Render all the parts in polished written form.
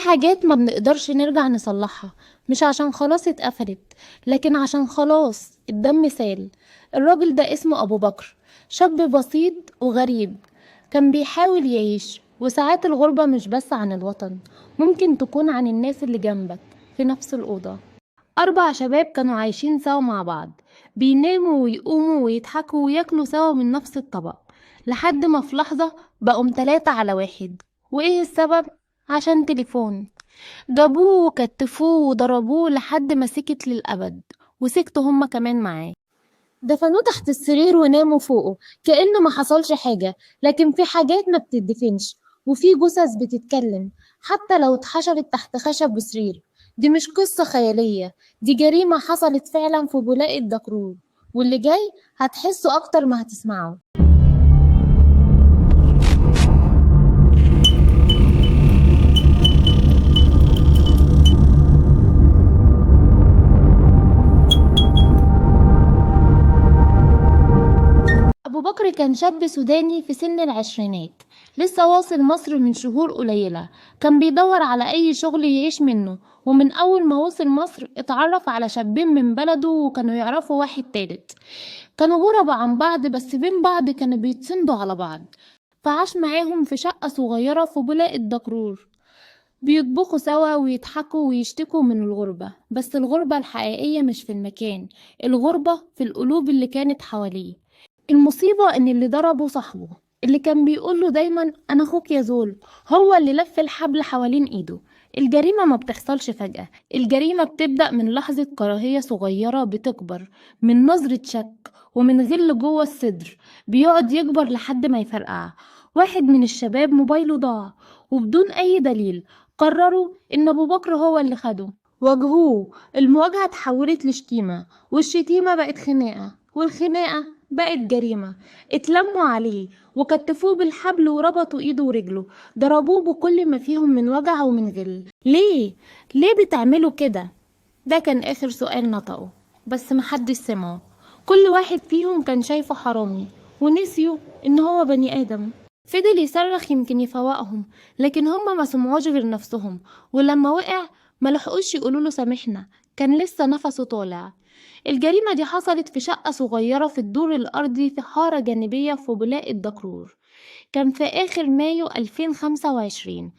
حاجات ما بنقدرش نرجع نصلحها، مش عشان خلاص اتقفلت، لكن عشان خلاص الدم سال. الراجل ده اسمه أبو بكر، شاب بسيط وغريب، كان بيحاول يعيش. وساعات الغربة مش بس عن الوطن، ممكن تكون عن الناس اللي جنبك في نفس الأوضة. 4 شباب كانوا عايشين سوا مع بعض، بيناموا ويقوموا ويضحكوا وياكلوا سوا من نفس الطبق، لحد ما في لحظة بقوا 3 على 1. وإيه السبب؟ عشان تليفون. جابوه وكتفوه وضربوه لحد ما سكت للأبد، وسكتوا هما كمان معاه. دفنوه تحت السرير وناموا فوقه كأنه ما حصلش حاجة. لكن في حاجات ما بتدفنش، وفي جثث بتتكلم حتى لو اتحشرت تحت خشب وسرير. دي مش قصة خيالية، دي جريمة حصلت فعلا في بولاق الدكرور، واللي جاي هتحسوا أكتر ما هتسمعوا. أبو بكر كان شاب سوداني في سن العشرينات، لسه واصل مصر من شهور قليلة. كان بيدور على أي شغل يعيش منه، ومن أول ما وصل مصر اتعرف على شابين من بلده وكانوا يعرفوا واحد تالت. كانوا غربة عن بعض بس بين بعض كانوا بيتسندوا على بعض. فعاش معاهم في شقة صغيرة في بولاق الدكرور، بيطبخوا سوا ويضحكوا ويشتكوا من الغربة. بس الغربة الحقيقية مش في المكان، الغربة في القلوب اللي كانت حواليه. المصيبة ان اللي ضربه صاحبه، اللي كان بيقوله دايما انا اخوك يا زول، هو اللي لف الحبل حوالين ايده. الجريمة ما بتحصلش فجأة، الجريمة بتبدأ من لحظة كراهية صغيرة بتكبر، من نظرة شك ومن غل جوه الصدر بيقعد يكبر لحد ما يفرقع. واحد من الشباب موبايله ضاع، وبدون اي دليل قرروا ان ابو بكر هو اللي خده. واجهوه، المواجهة اتحولت لشتيمة، والشتيمة بقت خناقة، والخناقة بقت جريمة. اتلموا عليه وكتفوه بالحبل وربطوا ايده ورجله، ضربوه بكل ما فيهم من وجع ومن غل. ليه بتعملوا كده؟ ده كان اخر سؤال نطقه، بس محدش سمعه. كل واحد فيهم كان شايفه حرامي، ونسيوا ان هو بني ادم. فضل يصرخ يمكن يفوقهم، لكن هما ما سمعوش غير نفسهم. ولما وقع ملحقوش يقولوله سامحنا، كان لسه نفسه طالع. الجريمة دي حصلت في شقة صغيرة في الدور الأرضي في حارة جانبية في بولاق الدكرور. كان في آخر مايو 2025.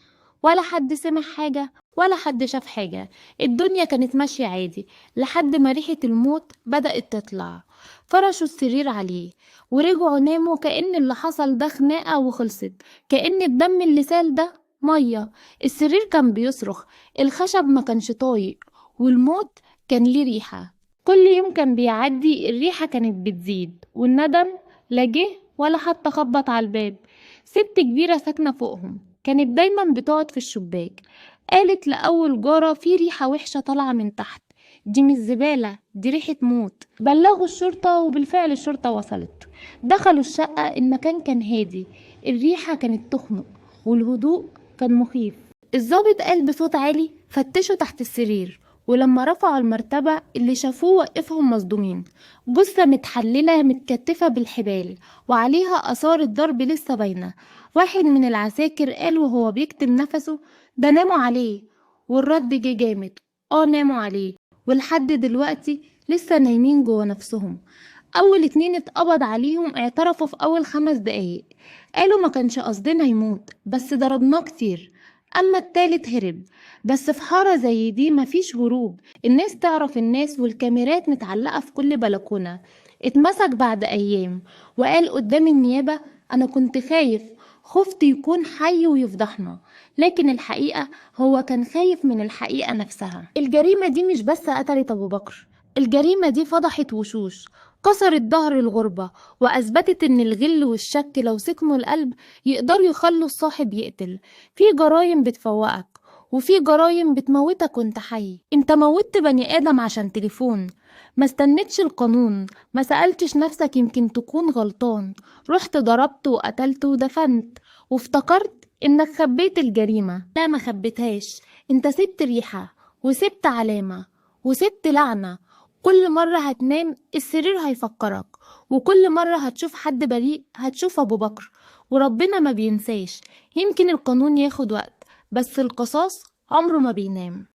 ولا حد سمع حاجة ولا حد شاف حاجة. الدنيا كانت ماشية عادي لحد ما ريحة الموت بدأت تطلع. فرشوا السرير عليه ورجعوا ناموا كأن اللي حصل ده خناقة وخلصت، كأن الدم اللي سال ده مية. السرير كان بيصرخ، الخشب ما كانش طايق، والموت كان ليه ريحة. كل يوم كان بيعدي الريحة كانت بتزيد، والندم لا جه ولا حتى خبط على الباب. ست كبيرة ساكنة فوقهم كانت دايما بتقعد في الشباك. قالت لأول جارة في ريحة وحشة طالعة من تحت، دي مش زبالة، دي ريحة موت. بلغوا الشرطة وبالفعل الشرطة وصلت. دخلوا الشقة، المكان كان هادي، الريحة كانت تخنق والهدوء كان مخيف. الضابط قال بصوت عالي فتشوا تحت السرير، ولما رفعوا المرتبة اللي شافوه وقفهم مصدومين. جثة متحللة متكتفة بالحبال، وعليها آثار الضرب لسه باينة. واحد من العساكر قال وهو بيكتم نفسه ده ناموا عليه. والرد جه جامد، ناموا عليه، ولحد دلوقتي لسه نايمين جوه نفسهم. أول 2 اتقبض عليهم اعترفوا في أول 5 دقايق، قالوا ما كانش قصدنا يموت بس ضربناه كتير. أما التالت هرب. بس في حارة زي دي مفيش هروب، الناس تعرف الناس والكاميرات متعلقة في كل بلكونة. اتمسك بعد أيام وقال قدام النيابة أنا كنت خايف، خفت يكون حي ويفضحنا. لكن الحقيقة هو كان خايف من الحقيقة نفسها. الجريمة دي مش بس قتلت أبو بكر، الجريمة دي فضحت وشوش، كسرت ظهر الغربة، وأثبتت إن الغل والشك لو سكنوا القلب يقدروا يخلوا الصاحب يقتل. في جرايم بتفوقك، وفي جرايم بتموتك وانت حي. انت موتت بني آدم عشان تليفون، ما استنتش القانون، ما سألتش نفسك يمكن تكون غلطان. رحت ضربت وقتلت ودفنت، وافتكرت انك خبيت الجريمة. لا، ما خبيتهاش، انت سبت ريحة وسبت علامة وسبت لعنة. كل مرة هتنام السرير هيفكرك، وكل مرة هتشوف حد بريء هتشوف أبو بكر. وربنا ما بينساش. يمكن القانون ياخد وقت، بس القصاص عمره ما بينام.